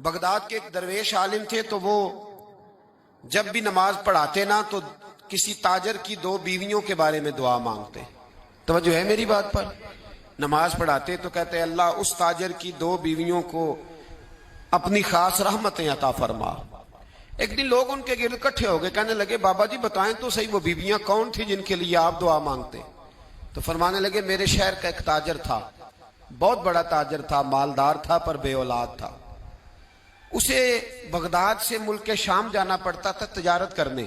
Baghdad کے ایک درویش عالم تھے، تو وہ جب بھی نماز پڑھاتے نا تو کسی تاجر کی 2 بیویوں کے بارے میں دعا مانگتے. توجہ ہے میری بات پر؟ نماز پڑھاتے تو کہتے اللہ اس تاجر کی 2 بیویوں کو اپنی خاص رحمتیں عطا فرما. ایک دن لوگ ان کے گرد اکٹھے ہو گئے، کہنے لگے بابا جی بتائیں تو صحیح وہ بیویاں کون تھی جن کے لیے آپ دعا مانگتے؟ تو فرمانے لگے میرے شہر کا ایک تاجر تھا، بہت بڑا تاجر تھا، مالدار تھا پر بے اولاد تھا. اسے بغداد سے ملک شام جانا پڑتا تھا تجارت کرنے،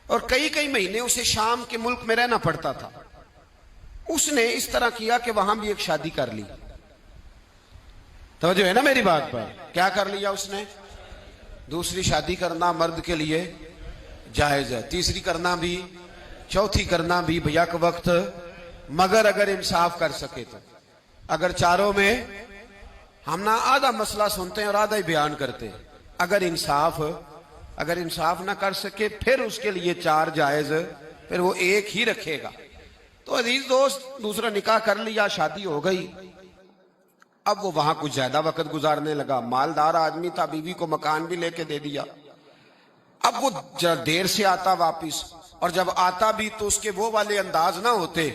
اور کئی مہینے اسے شام کے ملک میں رہنا پڑتا تھا. اس نے اس طرح کیا کہ وہاں بھی ایک شادی کر لی. توجہ ہے نا میری بات پر؟ کیا کر لیا اس نے؟ دوسری شادی کرنا مرد کے لیے جائز ہے، تیسری کرنا بھی، چوتھی کرنا بھی بیک وقت، مگر اگر انصاف کر سکے تو. اگر چاروں میں ہم نہ آدھا مسئلہ سنتے ہیں اور آدھا ہی بیان کرتے ہیں. اگر انصاف نہ کر سکے پھر اس کے لیے 4 جائز، پھر وہ ایک ہی رکھے گا. تو عزیز دوست دوسرا نکاح کر لیا، شادی ہو گئی. اب وہ وہاں کچھ زیادہ وقت گزارنے لگا، مالدار آدمی تھا، بیوی کو مکان بھی لے کے دے دیا. اب وہ دیر سے آتا واپس، اور جب آتا بھی تو اس کے وہ والے انداز نہ ہوتے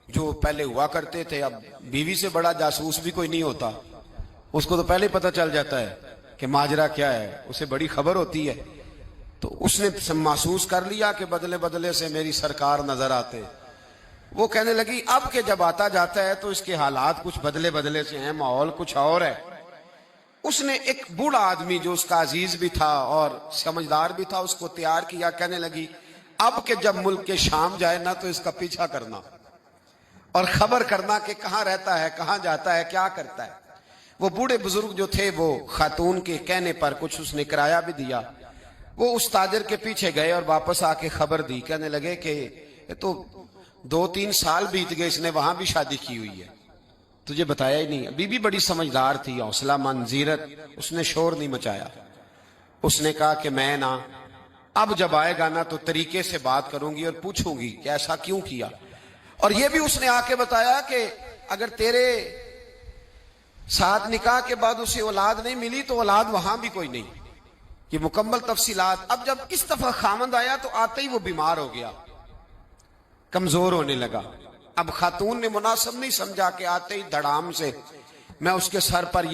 جو پہلے ہوا کرتے تھے. اب بیوی سے بڑا جاسوس بھی کوئی نہیں ہوتا، اس کو تو پہلے پتہ چل جاتا ہے کہ ماجرا کیا ہے، اسے بڑی خبر ہوتی ہے. تو اس نے محسوس کر لیا کہ بدلے بدلے سے میری سرکار نظر آتے. وہ کہنے لگی اب کہ جب آتا جاتا ہے تو اس کے حالات کچھ بدلے بدلے سے ہیں، ماحول کچھ اور ہے. اس نے ایک بوڑھا آدمی جو اس کا عزیز بھی تھا اور سمجھدار بھی تھا اس کو تیار کیا. کہنے لگی اب کہ جب ملک کے شام جائے نا تو اس کا پیچھا کرنا اور خبر کرنا کہ کہاں رہتا ہے، کہاں جاتا ہے، کیا کرتا ہے. وہ بوڑھے بزرگ جو تھے وہ خاتون کے کہنے پر کچھ اس نے کرایہ بھی دیا. وہ اس تاجر کے پیچھے گئے اور واپس آ کے خبر دی. کہنے لگے کہ یہ تو 2-3 سال بیت گئے، اس نے وہاں بھی شادی کی ہوئی ہے، تجھے بتایا ہی نہیں. بی بی بڑی سمجھدار تھی، حوصلہ مند، زیرت، اس نے شور نہیں مچایا. اس نے کہا کہ میں نا اب جب آئے گا نا تو طریقے سے بات کروں گی اور پوچھوں گی کہ ایسا کیوں کیا. اور یہ بھی اس نے آ کے بتایا کہ اگر تیرے ساتھ نکاح کے بعد اسے اولاد نہیں ملی تو اولاد وہاں بھی کوئی نہیں. یہ مکمل تفصیلات. اب جب اس دفعہ خامند آیا تو آتے ہی وہ بیمار ہو گیا، کمزور ہونے لگا. اب خاتون نے مناسب نہیں سمجھا کہ آتے ہی دھڑام سے میں اس کے سر پر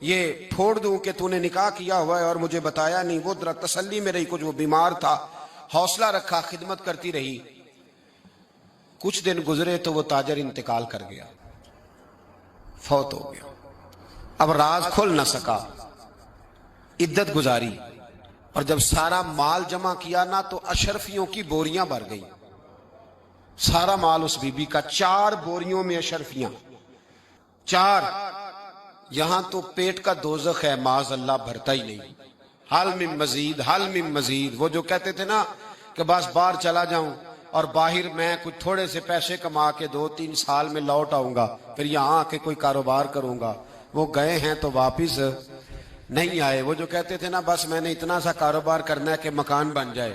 یہ پھوڑ دوں کہ تو نے نکاح کیا ہوا ہے اور مجھے بتایا نہیں. وہ ذرا تسلی میں رہی، کچھ وہ بیمار تھا، حوصلہ رکھا، خدمت کرتی رہی. کچھ دن گزرے تو وہ تاجر انتقال کر گیا، فوت ہو گیا. اب راز کھل نہ سکا، عدت گزاری، اور جب سارا مال جمع کیا نا تو اشرفیوں کی بوریاں بھر گئی. سارا مال اس بی بی کا، 4 بوریوں میں اشرفیاں، 4. یہاں تو پیٹ کا دوزخ ہے، معاذ اللہ، بھرتا ہی نہیں. حل من مزید، حل من مزید. وہ جو کہتے تھے نا کہ بس باہر چلا جاؤں اور باہر میں کچھ تھوڑے سے پیسے کما کے 2-3 سال میں لوٹ آؤں گا، پھر یہاں آ کے کوئی کاروبار کروں گا. وہ گئے ہیں تو واپس نہیں آئے. وہ جو کہتے تھے نا بس میں نے اتنا سا کاروبار کرنا ہے کہ مکان بن جائے،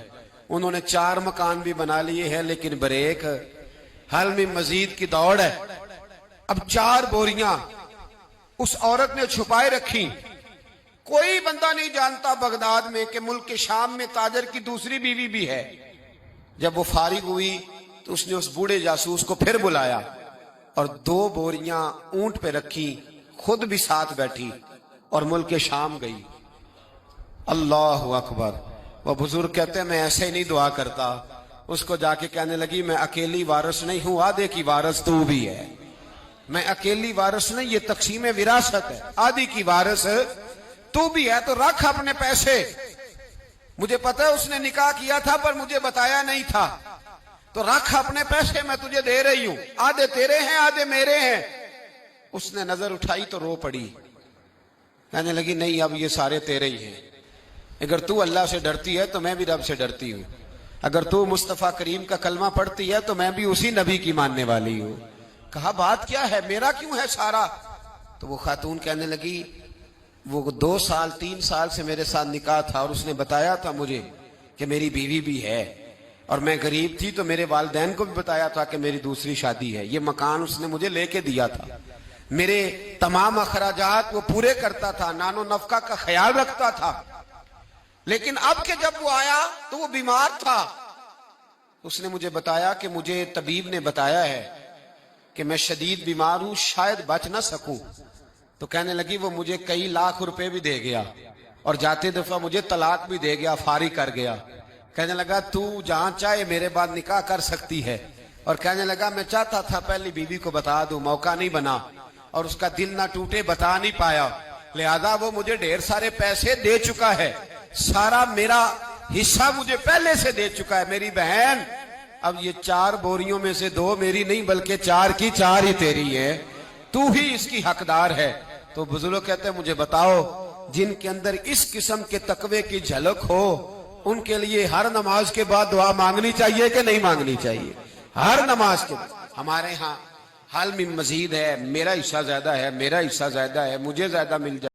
انہوں نے 4 مکان بھی بنا لیے ہیں، لیکن بریک حل میں مزید کی دوڑ ہے. اب 4 بوریاں اس عورت نے چھپائے رکھی. کوئی بندہ نہیں جانتا بغداد میں کہ ملک کے شام میں تاجر کی دوسری بیوی بھی ہے. جب وہ فارغ ہوئی تو اس نے اس بوڑھے جاسوس کو پھر بلایا اور 2 بوریاں اونٹ پہ رکھی، خود بھی ساتھ بیٹھی اور ملک شام گئی. اللہ اکبر. وہ بزرگ کہتے ہیں میں ایسے ہی نہیں دعا کرتا. اس کو جا کے کہنے لگی میں اکیلی وارث نہیں ہوں، آدھے کی وارث تو بھی ہے. میں اکیلی وارث نہیں، یہ تقسیم وراثت ہے، آدھی کی وارث تو بھی ہے. تو رکھ اپنے پیسے، مجھے پتا ہے اس نے نکاح کیا تھا پر مجھے بتایا نہیں تھا، تو رکھ اپنے پیسے، میں تجھے دے رہی ہوں، آدھے تیرے ہیں آدھے میرے ہیں. اس نے نظر اٹھائی تو رو پڑی، کہنے لگی نہیں اب یہ سارے تیرے ہی ہیں. اگر تو اللہ سے ڈرتی ہے تو میں بھی رب سے ڈرتی ہوں. اگر تو مصطفیٰ کریم کا کلمہ پڑھتی ہے تو میں بھی اسی نبی کی ماننے والی ہوں. کہا بات کیا ہے، میرا کیوں ہے سارا؟ تو وہ خاتون کہنے لگی وہ 2-3 سال سے میرے ساتھ نکاح تھا اور اس نے بتایا تھا مجھے کہ میری بیوی بھی ہے، اور میں غریب تھی تو میرے والدین کو بھی بتایا تھا کہ میری دوسری شادی ہے. یہ مکان اس نے مجھے لے کے دیا تھا. میرے تمام اخراجات وہ پورے کرتا تھا, نانو نفقہ کا خیال رکھتا تھا. لیکن اب کہ جب وہ آیا تو وہ بیمار تھا. اس نے مجھے بتایا کہ مجھے طبیب نے بتایا ہے کہ میں شدید بیمار ہوں, شاید بچ نہ سکوں. تو کہنے لگی وہ مجھے کئی لاکھ روپے بھی دے گیا اور جاتے دفعہ مجھے طلاق بھی دے گیا, فارغ کر گیا. کہنے لگا تو جہاں چاہے میرے بعد نکاح کر سکتی ہے. اور کہنے لگا میں چاہتا تھا پہلی بیوی کو بتا دوں, موقع نہیں بنا اور اس کا دل نہ ٹوٹے, بتا نہیں پایا. لہذا وہ مجھے ڈھیر سارے پیسے دے چکا ہے, سارا میرا حصہ مجھے پہلے سے دے چکا ہے. میری بہن اب یہ 4 بوریوں میں سے 2 میری نہیں بلکہ 4 کی 4 ہی تیری ہے, تو ہی اس کی حقدار ہے. تو بزرگ کہتے ہیں مجھے بتاؤ جن کے اندر اس قسم کے تقوی کی جھلک ہو ان کے لیے ہر نماز کے بعد دعا مانگنی چاہیے کہ نہیں مانگنی چاہیے؟ ہر نماز کے بعد. ہمارے ہاں حل میں مزید ہے, میرا حصہ زیادہ ہے, میرا حصہ زیادہ ہے, مجھے زیادہ مل جائے.